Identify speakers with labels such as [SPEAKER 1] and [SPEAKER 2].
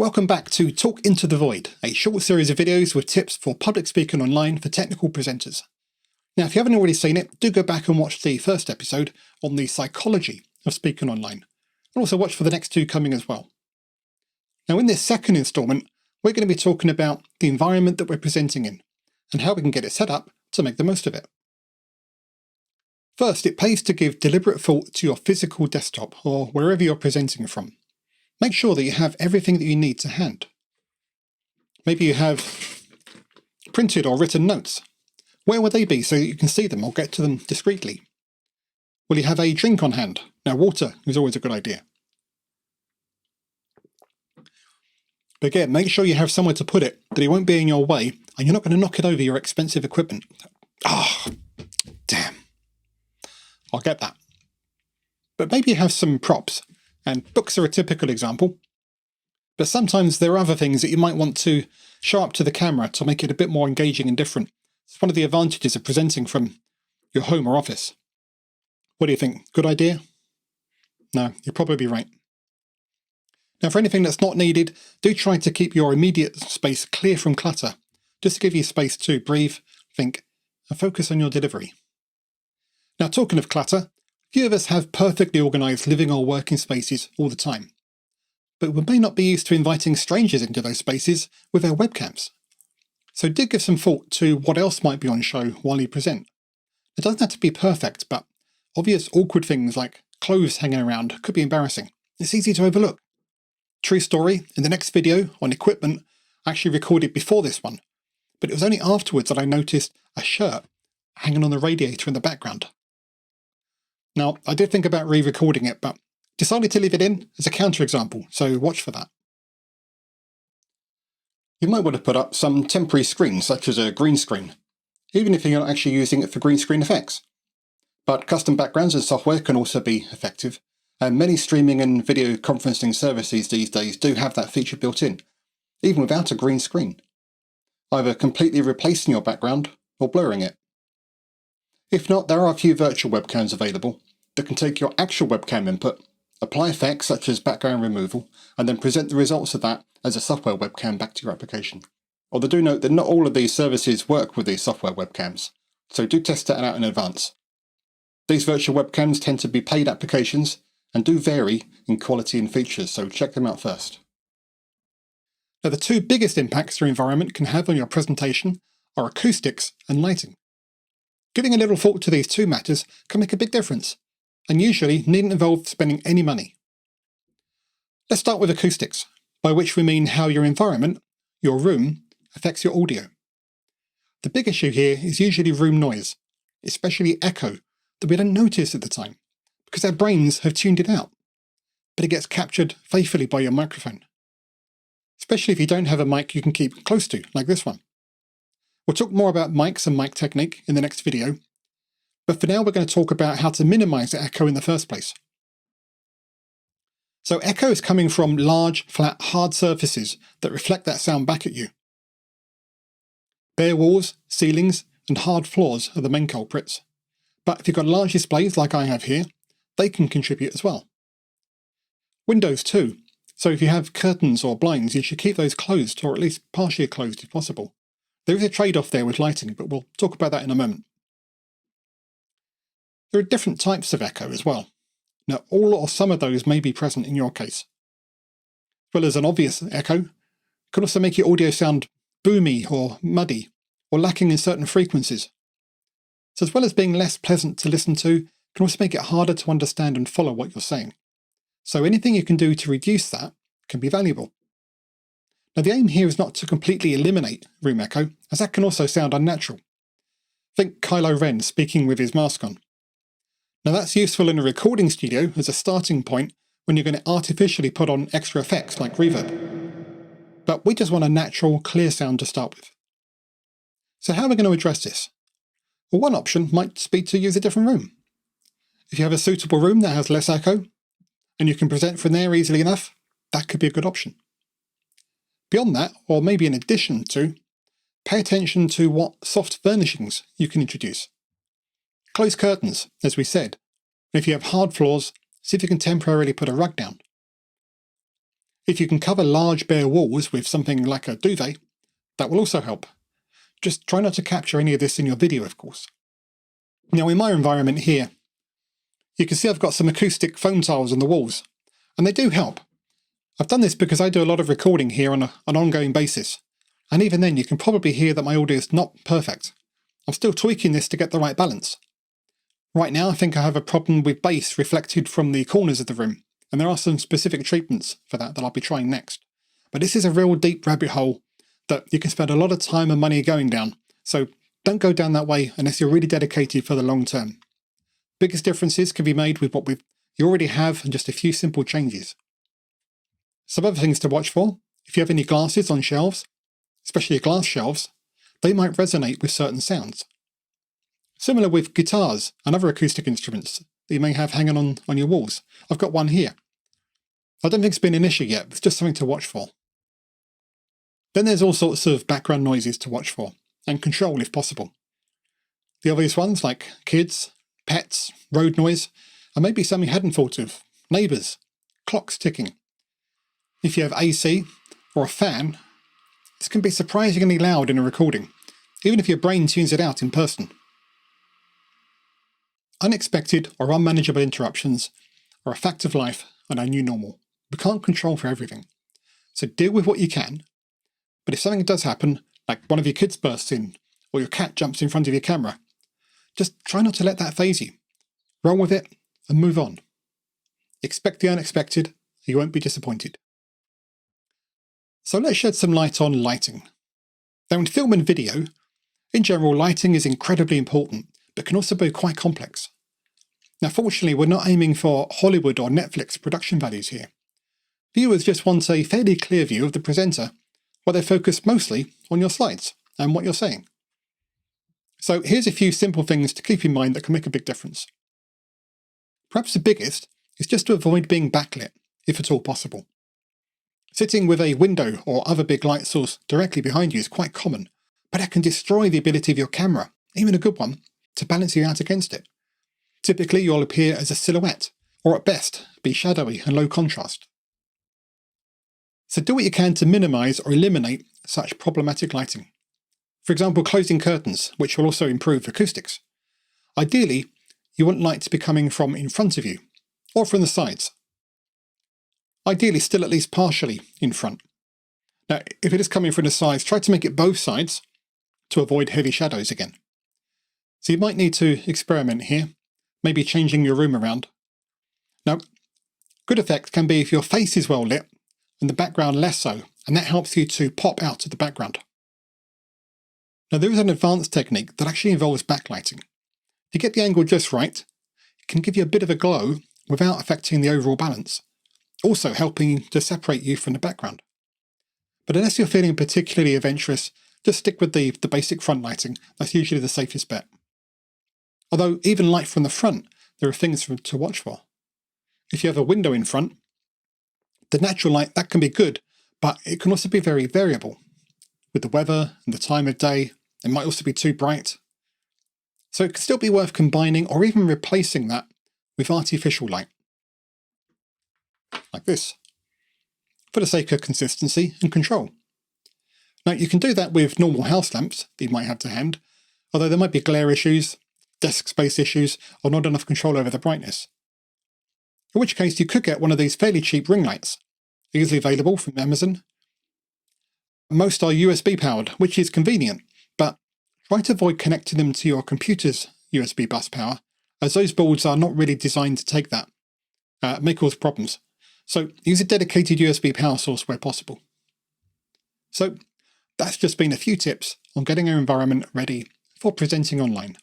[SPEAKER 1] Welcome back to Talk Into the Void, a short series of videos with tips for public speaking online for technical presenters. Now, if you haven't already seen it, do go back and watch the first episode on the psychology of speaking online, and also watch for the next two coming as well. Now, in this second instalment, we're going to be talking about the environment that we're presenting in, and how we can get it set up to make the most of it. First, it pays to give deliberate thought to your physical desktop, or wherever you're presenting from. Make sure that you have everything that you need to hand. Maybe you have printed or written notes. Where would they be so that you can see them or get to them discreetly? Will you have a drink on hand? Now, water is always a good idea. But again, make sure you have somewhere to put it, that it won't be in your way, and you're not going to knock it over your expensive equipment. Oh, damn. I'll get that. But maybe you have some props. And books are a typical example, but sometimes there are other things that you might want to show up to the camera to make it a bit more engaging and different. It's one of the advantages of presenting from your home or office. What do you think? Good idea? No, you're probably right. Now, for anything that's not needed, do try to keep your immediate space clear from clutter, just to give you space to breathe, think, and focus on your delivery. Now, talking of clutter, few of us have perfectly organised living or working spaces all the time, but we may not be used to inviting strangers into those spaces with our webcams. So do give some thought to what else might be on show while you present. It doesn't have to be perfect, but obvious awkward things like clothes hanging around could be embarrassing. It's easy to overlook. True story, in the next video on equipment, I actually recorded before this one, but it was only afterwards that I noticed a shirt hanging on the radiator in the background. Now, I did think about re-recording it, but decided to leave it in as a counterexample, so watch for that. You might want to put up some temporary screen, such as a green screen, even if you're not actually using it for green screen effects. But custom backgrounds and software can also be effective, and many streaming and video conferencing services these days do have that feature built in, even without a green screen, either completely replacing your background or blurring it. If not, there are a few virtual webcams available that can take your actual webcam input, apply effects such as background removal, and then present the results of that as a software webcam back to your application. Although do note that not all of these services work with these software webcams, so do test that out in advance. These virtual webcams tend to be paid applications and do vary in quality and features, so check them out first. Now, the two biggest impacts your environment can have on your presentation are acoustics and lighting. Giving a little thought to these two matters can make a big difference, and usually needn't involve spending any money. Let's start with acoustics, by which we mean how your environment, your room, affects your audio. The big issue here is usually room noise, especially echo, that we don't notice at the time, because our brains have tuned it out, but it gets captured faithfully by your microphone. Especially if you don't have a mic you can keep close to, like this one. We'll talk more about mics and mic technique in the next video, but for now we're going to talk about how to minimise the echo in the first place. So echo is coming from large, flat, hard surfaces that reflect that sound back at you. Bare walls, ceilings, and hard floors are the main culprits, but if you've got large displays like I have here, they can contribute as well. Windows too, so if you have curtains or blinds you should keep those closed, or at least partially closed if possible. There is a trade-off there with lighting, but we'll talk about that in a moment. There are different types of echo as well. Now, all or some of those may be present in your case. As well as an obvious echo, can also make your audio sound boomy or muddy, or lacking in certain frequencies. So as well as being less pleasant to listen to, it can also make it harder to understand and follow what you're saying. So anything you can do to reduce that can be valuable. Now, the aim here is not to completely eliminate room echo, as that can also sound unnatural. Think Kylo Ren speaking with his mask on. Now, that's useful in a recording studio as a starting point when you're going to artificially put on extra effects like reverb. But we just want a natural, clear sound to start with. So how are we going to address this? Well, one option might be to use a different room. If you have a suitable room that has less echo, and you can present from there easily enough, that could be a good option. Beyond that, or maybe in addition to, pay attention to what soft furnishings you can introduce. Close curtains, as we said. If you have hard floors, see if you can temporarily put a rug down. If you can cover large bare walls with something like a duvet, that will also help. Just try not to capture any of this in your video, of course. Now in my environment here, you can see I've got some acoustic foam tiles on the walls, and they do help. I've done this because I do a lot of recording here on an ongoing basis, and even then you can probably hear that my audio is not perfect. I'm still tweaking this to get the right balance. Right now I think I have a problem with bass reflected from the corners of the room, and there are some specific treatments for that I'll be trying next. But this is a real deep rabbit hole that you can spend a lot of time and money going down, so don't go down that way unless you're really dedicated for the long term. Biggest differences can be made with what you already have and just a few simple changes. Some other things to watch for: if you have any glasses on shelves, especially glass shelves, they might resonate with certain sounds. Similar with guitars and other acoustic instruments that you may have hanging on your walls. I've got one here. I don't think it's been an issue yet, but it's just something to watch for. Then there's all sorts of background noises to watch for, and control if possible. The obvious ones like kids, pets, road noise, and maybe something you hadn't thought of: neighbours, clocks ticking. If you have AC or a fan, this can be surprisingly loud in a recording, even if your brain tunes it out in person. Unexpected or unmanageable interruptions are a fact of life and our new normal. We can't control for everything. So deal with what you can, but if something does happen, like one of your kids bursts in, or your cat jumps in front of your camera, just try not to let that faze you. Roll with it and move on. Expect the unexpected, you won't be disappointed. So let's shed some light on lighting. Now in film and video, in general lighting is incredibly important, but can also be quite complex. Now fortunately we're not aiming for Hollywood or Netflix production values here. Viewers just want a fairly clear view of the presenter, while they focus mostly on your slides and what you're saying. So here's a few simple things to keep in mind that can make a big difference. Perhaps the biggest is just to avoid being backlit, if at all possible. Sitting with a window or other big light source directly behind you is quite common, but that can destroy the ability of your camera, even a good one, to balance you out against it. Typically you'll appear as a silhouette, or at best be shadowy and low contrast. So do what you can to minimise or eliminate such problematic lighting. For example, closing curtains, which will also improve acoustics. Ideally, you want light to be coming from in front of you, or from the sides. Ideally still at least partially in front. Now, if it is coming from the sides, try to make it both sides to avoid heavy shadows again. So you might need to experiment here, maybe changing your room around. Now, good effect can be if your face is well lit and the background less so, and that helps you to pop out of the background. Now there is an advanced technique that actually involves backlighting. If you get the angle just right, it can give you a bit of a glow without affecting the overall balance, also helping to separate you from the background. But unless you're feeling particularly adventurous, just stick with the basic front lighting. That's usually the safest bet. Although even light from the front, there are things to watch for. If you have a window in front, the natural light, that can be good, but it can also be very variable. With the weather and the time of day, it might also be too bright. So it can still be worth combining or even replacing that with artificial light. Like this, for the sake of consistency and control. Now you can do that with normal house lamps that you might have to hand, although there might be glare issues, desk space issues, or not enough control over the brightness. In which case you could get one of these fairly cheap ring lights, easily available from Amazon. Most are USB powered, which is convenient, but try to avoid connecting them to your computer's USB bus power, as those boards are not really designed to take that. It may cause problems. So use a dedicated USB power source where possible. So that's just been a few tips on getting our environment ready for presenting online.